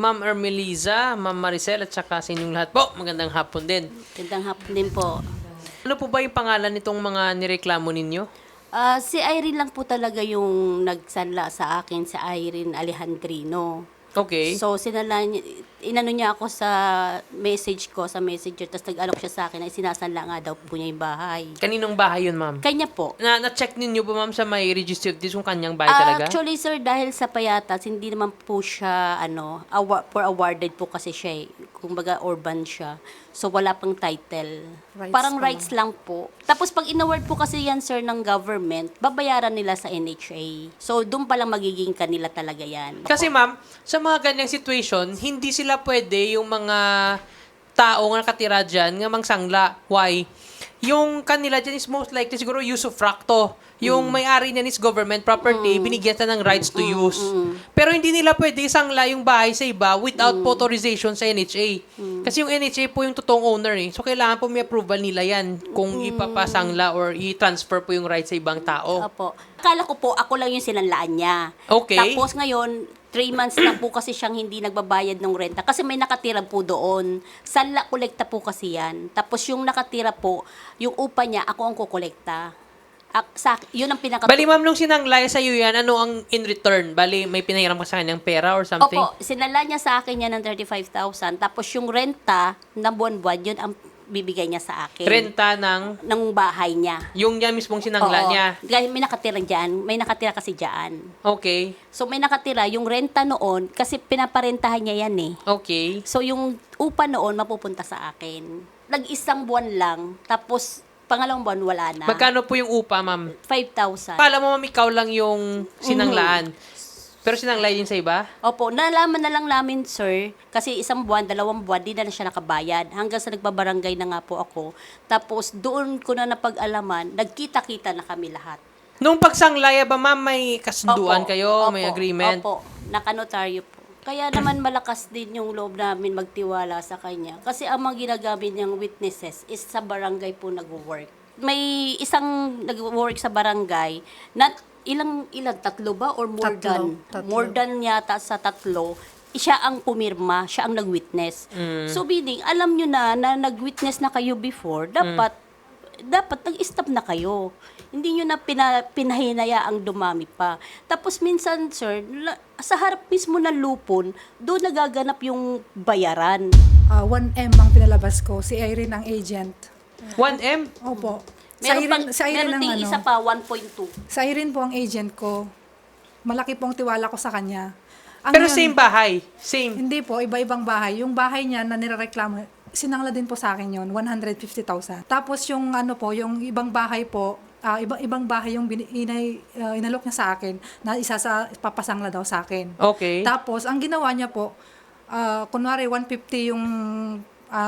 Ma'am Ermeliza, Ma'am Maricel, at saka sa inyong lahat po. Magandang hapon din. Magandang hapon din po. Ano po ba yung pangalan nitong mga nireklamo ninyo? Si Irene lang po talaga yung nagsanla sa akin, si Irene Alejandrino. Okay. So, inano niya ako sa message ko, sa messenger, tapos nag-alok siya sa akin ay sinasanla nga daw po niya yung bahay. Kaninong bahay yun, ma'am? Kanya po. Na-check ninyo ba, ma'am, sa may registered this kung kanyang bahay talaga? Actually, sir, dahil sa payatas, hindi naman po siya, awarded po kasi siya eh. Kumbaga, urban siya. So, wala pang title. Rights Parang pa rights lang po. Tapos, pag inaward po kasi yan, sir, ng government, babayaran nila sa NHA. So, doon palang magiging kanila talaga yan. Kasi, ma'am, sa mga ganyang situation, hindi sila pwede yung mga tao nga nakatira dyan nga mangsangla. Why? Yung kanila dyan is most likely siguro usufructo. Yung may-ari niyan is government property, binigyan siya ng rights to use. Pero hindi nila pwede isangla yung bahay sa iba without authorization sa NHA. Kasi yung NHA po yung totoong owner eh. So, kailangan po may approval nila yan kung ipapasangla or i-transfer po yung rights sa ibang tao. Opo. Akala ko po, ako lang yung sinanlaan niya. Okay. Tapos ngayon, 3 months na po kasi siyang hindi nagbabayad ng renta kasi may nakatira po doon. Sanla kolekta po kasi yan. Tapos yung nakatira po, yung upa niya, ako ang kukolekta. Yun ang Bali, ma'am, nung sinanglay sa iyo yan, ano ang in return? Bali, may pinahiram ka sa kanyang pera or something? Opo, sinala niya sa akin yan ng 35,000. Tapos yung renta na buwan-buwan, yun ang bibigay niya sa akin. Renta ng bahay niya. yung niya mismong sinangla Oo. niya. Dahil may nakatira dyan. May nakatira kasi dyan. Okay. So may nakatira, yung renta noon, kasi pinaparentahan niya yan eh. Okay. So yung upa noon, mapupunta sa akin. Nag-isang buwan lang, tapos pangalawang buwan wala na. Magkano po yung upa, ma'am? 5,000. Kala mo, ma'am, ikaw lang yung sinanglaan. Pero sinanglay din sa iba? Opo, nalaman na lang namin, sir, kasi 1 buwan, 2 buwan, di na siya nakabayad. Hanggang sa nagbabarangay na nga po ako. Tapos doon ko na napag-alaman, nagkita-kita na kami lahat. Nung pagsanglaya ba, ma'am, may kasunduan Opo, kayo? opo, May agreement? Opo, nakanotaryo po. Kaya naman malakas din yung loob namin magtiwala sa kanya. Kasi ang mga ginagamit niyang witnesses is sa barangay po nag-work. May isang nag-work sa barangay na ilang tatlo ba or more Tatlo. than? More than yata sa 3. Siya ang pumirma, siya ang nag-witness. So meaning, alam nyo na nag-witness na kayo before, dapat nag-stop na kayo. Hindi nyo na pinahinayaang dumami pa. Tapos minsan, sir, sa harap mismo ng lupon, doon nagaganap yung bayaran. 1M ang pinalabas ko. Si Irene ang agent. 1M? Opo. Meron Irene ang ding isa pa, 1.2. Sa Irene po ang agent ko. Malaki pong tiwala ko sa kanya. Pero Ngayon, same bahay? Same? Hindi po, iba-ibang bahay. Yung bahay niya na nirereklamo, sinangla din po sa akin yon 150,000. Tapos yung yung ibang bahay po, ibang bahay yung inalok niya sa akin na isa sa papasangla daw sa akin. Okay. Tapos, ang ginawa niya po, kunwari 150 yung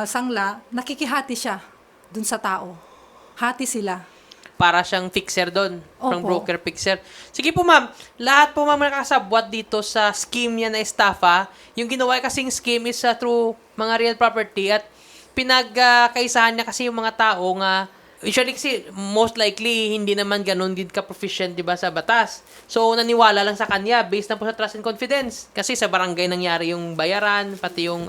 sangla, nakikihati siya dun sa tao. Hati sila. Para siyang fixer doon. From Opo. broker fixer. Sige po, ma'am. Lahat po, ma'am, nakasabwat dito sa scheme niya na estafa. Yung ginawa kasing scheme is through mga real property at pinagkaisahan niya kasi yung mga tao nga usually kasi most likely hindi naman ganun din ka-proficient, di ba, sa batas. So, naniwala lang sa kanya based na po sa trust and confidence. Kasi sa barangay nangyari yung bayaran, pati yung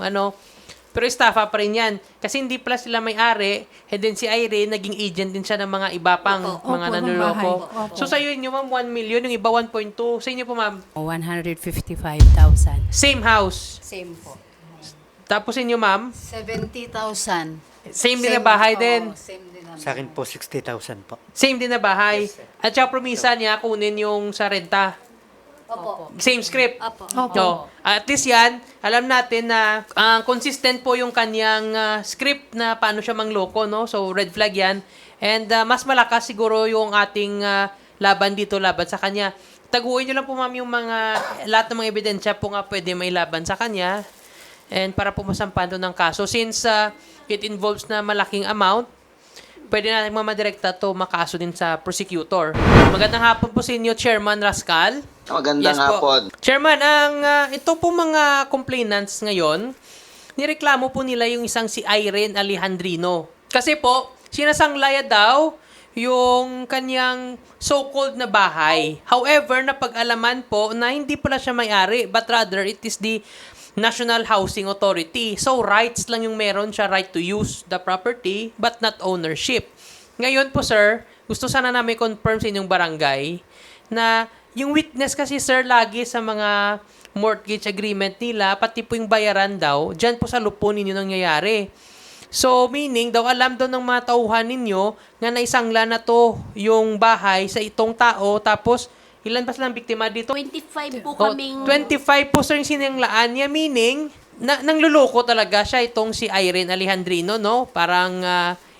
pero estafa pa rin yan. Kasi hindi pala sila may-ari, and then si Irene, naging agent din siya ng mga iba pang Opo, mga ibang nanuloko. bahay. Opo. So, sa'yo inyo, ma'am, 1 million, yung iba 1.2. Sa inyo po, ma'am, 155,000. same house. Same po. Tapos inyo, ma'am, 70,000. same din na bahay din. Same din naman. Sa akin po, 60,000 po. Same din na bahay. At saka promisa niya, kunin yung sa renta. Opo. Same script. Opo. Opo. No. At least yan, alam natin na consistent po yung kanyang script na paano siya mangloko, no? So, red flag yan. And mas malakas siguro yung ating laban dito, laban sa kanya. Taguin nyo lang po, ma'am, yung lahat ng mga ebidensya po nga pwede may laban sa kanya. And para po masampan doon ng kaso. Since it involves na malaking amount, pwede natin madirekta to makaso din sa prosecutor. Magandang hapon po sa inyo, Chairman Rascal. Magandang Yes po. hapon. Chairman, ito po mga complainants ngayon, nireklamo po nila yung isang si Irene Alejandrino. Kasi po, sinasanglaya daw yung kanyang so-called na bahay. However, napag-alaman po na hindi pala siya may-ari, but rather it is the National Housing Authority. So, rights lang yung meron siya, right to use the property, but not ownership. Ngayon po, sir, gusto sana namin confirm sa inyong barangay na yung witness kasi, sir, lagi sa mga mortgage agreement nila, pati po yung bayaran daw, dyan po sa lupo ninyo nangyayari. So, meaning, daw alam daw ng mga tauhan ninyo nga naisangla na to yung bahay sa itong tao, tapos ilan ba silang biktima dito? 25 po Oh, kaming... 25 po sir yung sinanglaan niya, meaning, nangluloko talaga siya itong si Irene Alejandrino, no? Parang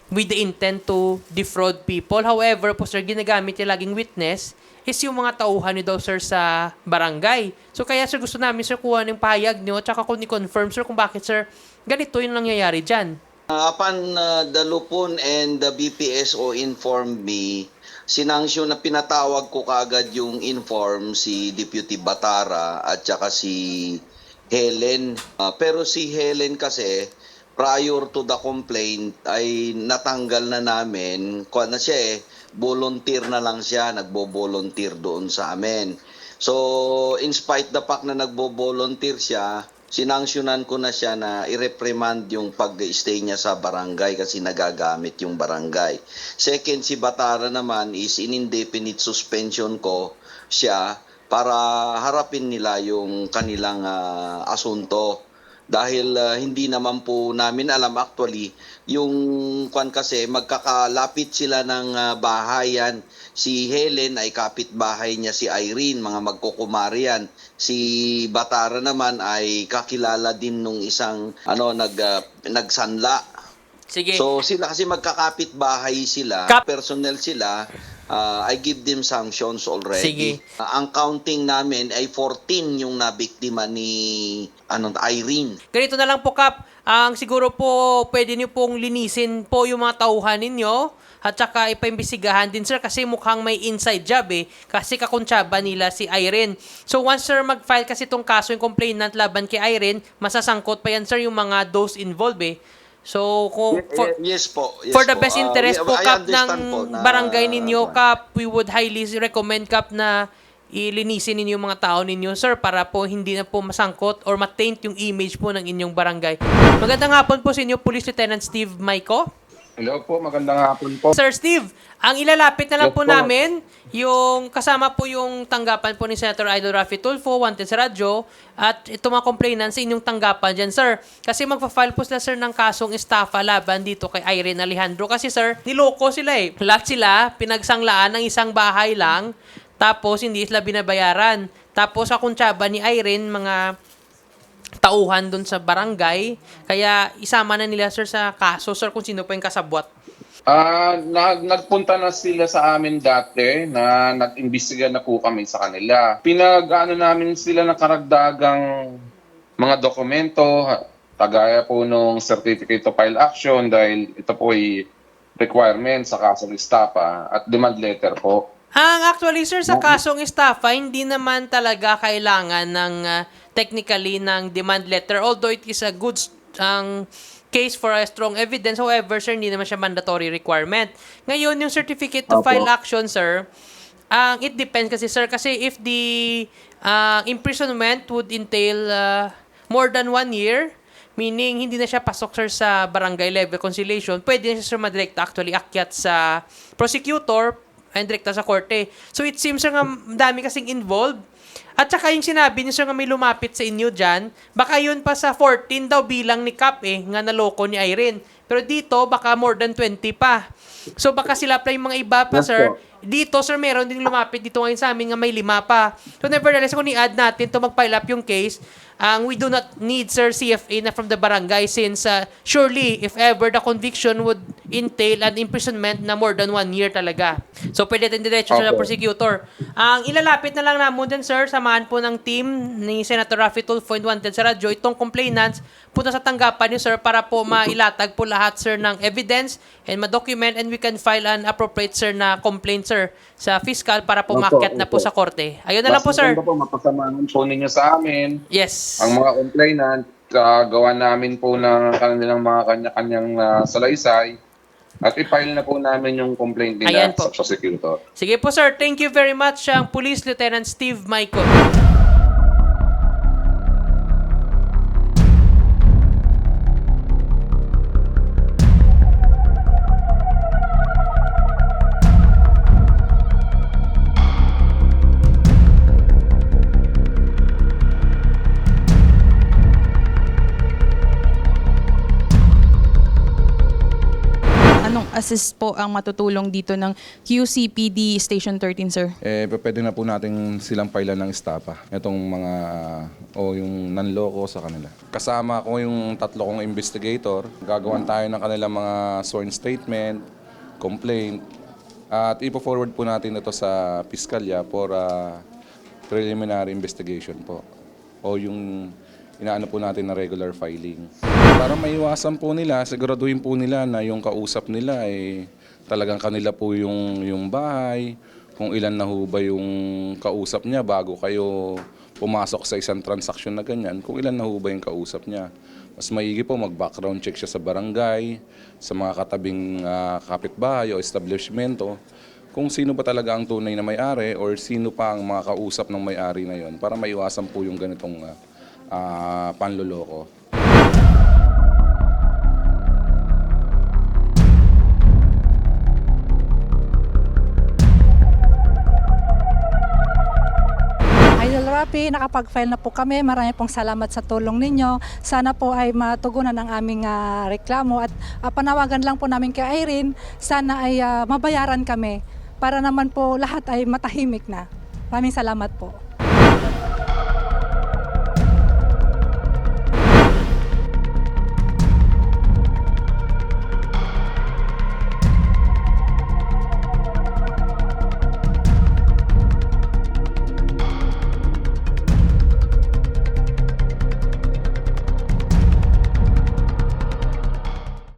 with the intent to defraud people. However po sir, ginagamit niya laging witness is yung mga tauhan niyo daw sir sa barangay. So kaya sir, gusto namin sir kuha ng pahayag niyo, tsaka kung ni-confirm sir kung bakit sir ganito yung nangyayari dyan. Upon the Lupon and the BPSO informed me, sinanksyon na pinatawag ko kaagad yung inform si Deputy Batara at saka si Helen. Pero si Helen kasi prior to the complaint ay natanggal na namin. Kuha na siya volunteer na lang siya, nagbo-volunteer doon sa amin. So in spite the fact na nagbo-volunteer siya, sinanksyonan ko na siya na i-reprimand yung pag-stay niya sa barangay kasi nagagamit yung barangay. Second, si Batara naman is in indefinite suspension ko siya para harapin nila yung kanilang asunto. Dahil hindi naman po namin alam actually, yung kasi magkakalapit sila ng bahayan. Si Helen ay kapitbahay niya si Irene, mga magkukumarian. Si Batara naman ay kakilala din nung isang nagsanla. Sige. So sila kasi magkakapit-bahay sila, personnel sila, I give them sanctions already. Sige. Ang counting namin ay 14 yung nabiktima ni Irene. Ganito na lang po, Kap. Ang siguro po, pwede niyo pong linisin po yung mga tauhan ninyo at saka ipaimbisigahan din, sir, kasi mukhang may inside job kasi kakuntsaba nila si Irene. So once, sir, mag-file kasi itong kaso yung complainant laban kay Irene, masasangkot pa yan, sir, yung mga those involved So, kung Yes po. Yes for the po. best interest po, I Kap, understand ng po na- barangay ninyo, Kap, we would highly recommend, Kap, na ilinisin ninyo yung mga tao ninyo, sir, para po hindi na po masangkot or ma-taint yung image po ng inyong barangay. Magandang hapon po sa inyo, Police Lieutenant Steve Maico. Hello po, magandang hapon po. Sir Steve, ang ilalapit na lang Yes po po. namin, yung kasama po yung tanggapan po ni Senator Idol Raffy Tulfo, wanted sa radyo, at ito mga complainants sa inyong tanggapan dyan, sir. Kasi magpa-file po sila, sir, ng kasong estafa laban dito kay Irene Alejandro. Kasi, sir, niloko sila Lahat sila, pinagsanglaan ng isang bahay lang, tapos hindi sila binabayaran. Tapos, sa kuntsaba ni Irene, mga tauhan dun sa barangay. Kaya isama na nila, sir, sa kaso, sir, kung sino pa yung kasabwat. Nagpunta na sila sa amin dati na nag-imbestiga na po kami sa kanila. Pinag-ano namin sila ng karagdagang mga dokumento, kagaya po nung certificate to file action dahil ito po ay requirement sa kasong estafa at demand letter po. Actually, sir, sa kasong estafa, hindi naman talaga kailangan ng technically ng demand letter. Although it is a good case for a strong evidence. However, sir, hindi naman siya mandatory requirement. Ngayon, yung certificate to file action, sir, it depends kasi, sir. Kasi if the imprisonment would entail more than 1 year, meaning hindi na siya pasok, sir, sa barangay level conciliation, pwede na siya, sir, madirekta actually akyat sa prosecutor and direkta sa korte. So it seems, sir, nga dami kasing involved. At saka yung sinabi niyo, sir, nga may lumapit sa inyo dyan, baka yun pa sa 14 daw bilang ni Cap nga naloko ni Irene. Pero dito, baka more than 20 pa. So baka sila pa yung mga iba pa, sir. Dito, sir, meron din lumapit dito ngayon sa amin nga may 5 pa. So nevertheless, kung i-add natin to mag-file up yung case, we do not need, sir, CFA na from the barangay since surely, if ever the conviction would entail an imprisonment na more than 1 year talaga. So pwede din diretso sa prosecutor. Ang ilalapit na lang namin din, sir, samahan po ng team ni Senator Raffy Tulfo and wanted sa radyo, itong complainants, punta sa tanggapan niyo, sir, para po mailatag po lahat, sir, ng evidence and ma-document and we can file an appropriate, sir, na complaint, sir, sa fiscal para po maakyat na po sa korte. Ayun na lang po, sir. Mapasamahan po ninyo sa amin. Yes. Ang mga complainant, gawa namin po ng kanilang mga kanya-kanyang salaysay at i-file na po namin yung complaint nila sa prosecutor. Sige po, sir. Thank you very much, ang Police Lieutenant Steve Maico. assist po ang matutulong dito ng QCPD Station 13, sir? Pwede na po natin silang pailan ng estafa. Itong mga, o yung nanloko sa kanila. Kasama ko yung 3 kong investigator. Gagawan tayo ng kanilang mga sworn statement, complaint, at ipo-forward po natin ito sa piskalya for preliminary investigation po. O yung inaano po natin na regular filing. Para maiwasan po nila, siguraduhin po nila na yung kausap nila ay talagang kanila po yung bahay, kung ilan na ho ba yung kausap niya bago kayo pumasok sa isang transaksyon na ganyan, kung ilan na ho ba yung kausap niya. Mas maigi po mag-background check siya sa barangay, sa mga katabing kapitbahay o establishmento, kung sino ba talaga ang tunay na may-ari or sino pa ang mga kausap ng may-ari na yon para maiwasan po yung ganitong panloloko. Idol Rapi, nakapag-file na po kami. Marami pong salamat sa tulong ninyo. Sana po ay matugunan ang aming reklamo at panawagan lang po namin kay Irene, sana ay mabayaran kami para naman po lahat ay matahimik na. Maraming salamat po.